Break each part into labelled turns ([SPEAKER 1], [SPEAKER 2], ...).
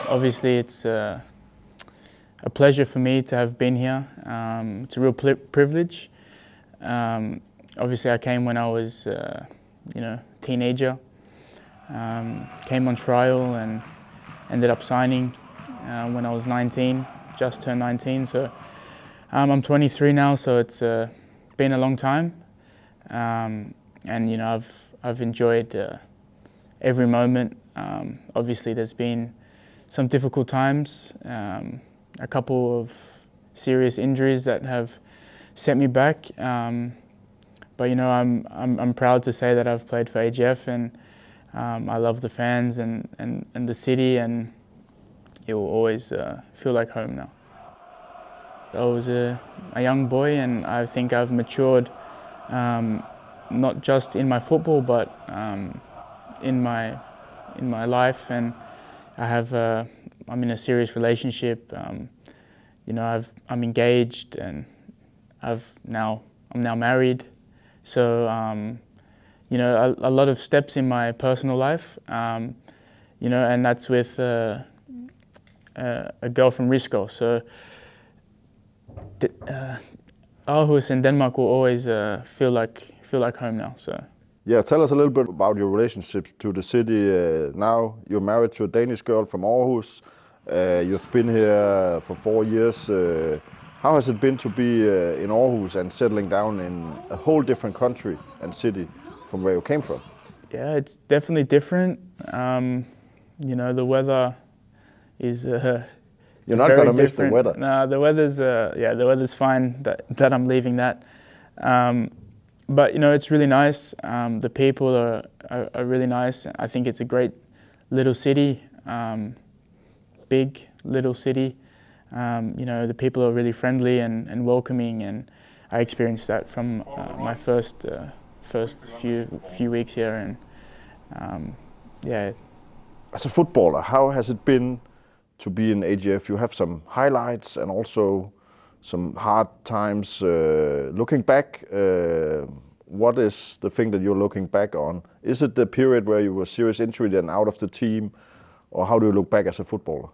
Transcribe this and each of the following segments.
[SPEAKER 1] Obviously, it's a pleasure for me to have been here. It's a real privilege. Obviously, I came when I was, teenager. Came on trial and ended up signing when I was 19, just turned 19. So I'm 23 now, so it's been a long time. And I've enjoyed every moment. Obviously, there's been some difficult times, a couple of serious injuries that have set me back. But I'm proud to say that I've played for AGF, and I love the fans and the city, and it will always feel like home now. I was a young boy, and I think I've matured, not just in my football, but in my life, and I'm in a serious relationship. I'm engaged, and I'm now married. So a lot of steps in my personal life, and that's with a girl from Risco. So Aarhus in Denmark will always feel like home now. So.
[SPEAKER 2] Yeah, tell us a little bit about your relationship to the city. Now you're married to a Danish girl from Aarhus. You've been here for 4 years. How has it been to be in Aarhus and settling down in a whole different country and city from where you came from?
[SPEAKER 1] Yeah, it's definitely different. The weather is
[SPEAKER 2] you're not gonna miss the weather.
[SPEAKER 1] No, the weather's fine. That I'm leaving that. But it's really nice. The people are really nice. I think it's a great little city, big little city. The people are really friendly and welcoming, and I experienced that from my first few weeks here. And yeah.
[SPEAKER 2] As a footballer, how has it been to be in AGF? You have some highlights and also some hard times. Looking back, what is the thing that you're looking back on? Is it the period where you were serious injured and out of the team, or how do you look back as a footballer?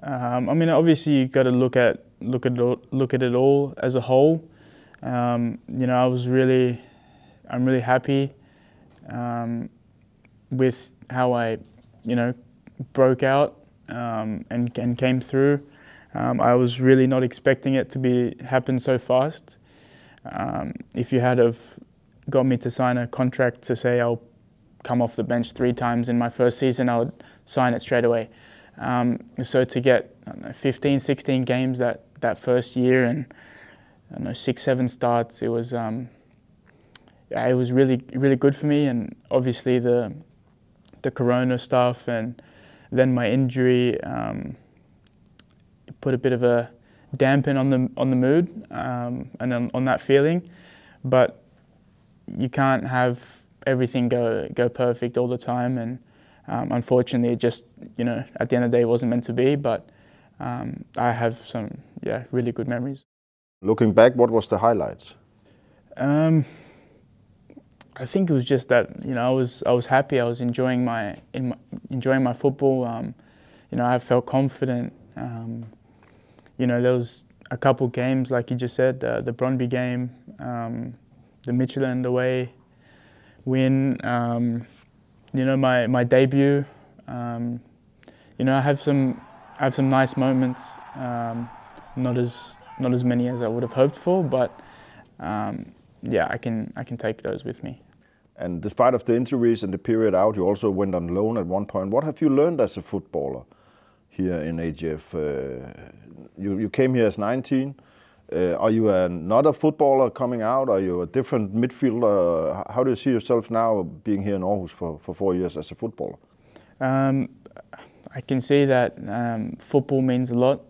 [SPEAKER 1] Obviously you got to look at it all as a whole. I'm really happy with how I, broke out and came through. I was really not expecting it to happen so fast. If you had have got me to sign a contract to say I'll come off the bench 3 times in my first season, I would sign it straight away. So to get 15, 16 games that first year and 6-7 starts, it was really good for me. And obviously the corona stuff and then my injury put a bit of a dampen on the mood and on that feeling. But you can't have everything go perfect all the time, and unfortunately, it just at the end of the day, it wasn't meant to be. But I have some really good memories.
[SPEAKER 2] Looking back, what was the highlights?
[SPEAKER 1] I think it was just that I was happy. I was enjoying my football. I felt confident. There was a couple games, like you just said, the Brøndby game, the Midtjylland away win. My debut. I have some nice moments. Not as many as I would have hoped for, but I can take those with me.
[SPEAKER 2] And despite of the injuries and the period out, you also went on loan at one point. What have you learned as a footballer here in AGF? You came here as 19. Are you another footballer coming out? Are you a different midfielder? How do you see yourself now being here in Aarhus for 4 years as a footballer?
[SPEAKER 1] I can see that football means a lot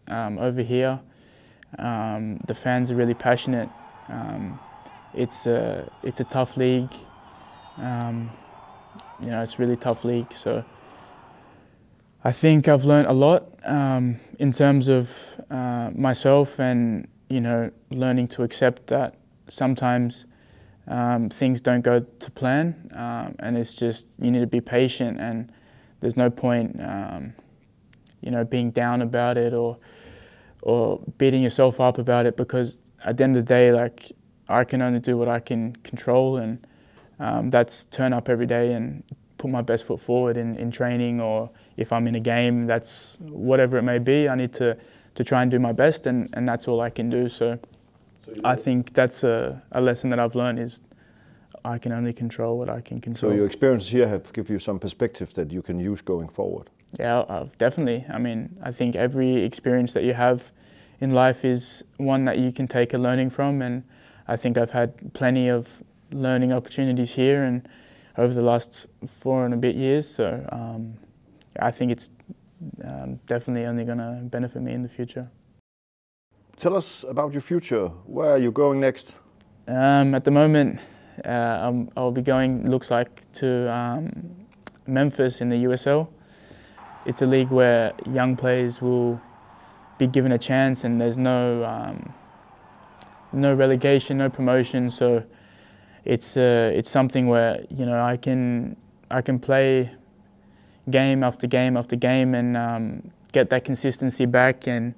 [SPEAKER 1] over here. The fans are really passionate. It's a tough league. It's a really tough league. So I think I've learned a lot in terms of myself, and learning to accept that sometimes things don't go to plan, and it's just you need to be patient, and there's no point you know, being down about it or beating yourself up about it, because at the end of the day, like, I can only do what I can control, and that's turn up every day and put my best foot forward in training, or if I'm in a game, that's whatever it may be, I need to try and do my best, and that's all I can do. So I think that's a lesson that I've learned, is I can only control what I can control.
[SPEAKER 2] So your experiences here have given you some perspective that you can use going forward?
[SPEAKER 1] Yeah, definitely. I mean, I think every experience that you have in life is one that you can take a learning from, and I think I've had plenty of learning opportunities here and over the last 4 and a bit years. So I think it's definitely only going to benefit me in the future.
[SPEAKER 2] Tell us about your future. Where are you going next?
[SPEAKER 1] At the moment, I'll be going, looks like, to Memphis in the USL. It's a league where young players will be given a chance, and there's no relegation, no promotion. So it's something where, you know, I can play game after game after game and get that consistency back, and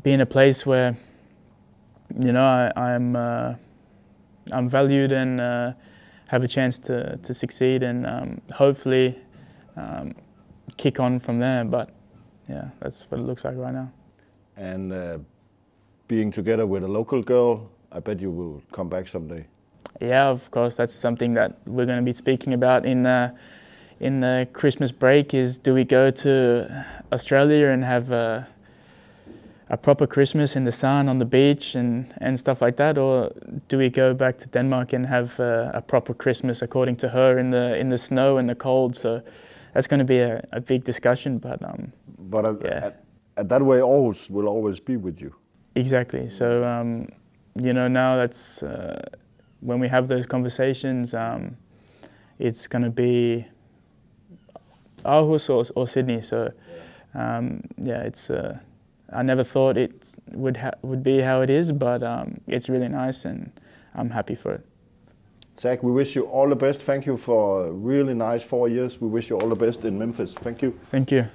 [SPEAKER 1] be in a place where, you know, I'm valued and have a chance to succeed, and hopefully kick on from there. But yeah, that's what it looks like right now.
[SPEAKER 2] And being together with a local girl, I bet you will come back someday.
[SPEAKER 1] Yeah, of course. That's something that we're going to be speaking about in the Christmas break. Is, do we go to Australia and have a proper Christmas in the sun on the beach and stuff like that, or do we go back to Denmark and have a proper Christmas according to her in the snow and the cold? So that's going to be a big discussion. But yeah.
[SPEAKER 2] At that way, Aarhus will always be with you.
[SPEAKER 1] Exactly. So you know, now that's when we have those conversations, it's going to be Aarhus or Sydney. So yeah, it's. I never thought it would be how it is, but it's really nice, and I'm happy for it.
[SPEAKER 2] Zach, we wish you all the best. Thank you for a really nice 4 years. We wish you all the best in Memphis. Thank you.
[SPEAKER 1] Thank you.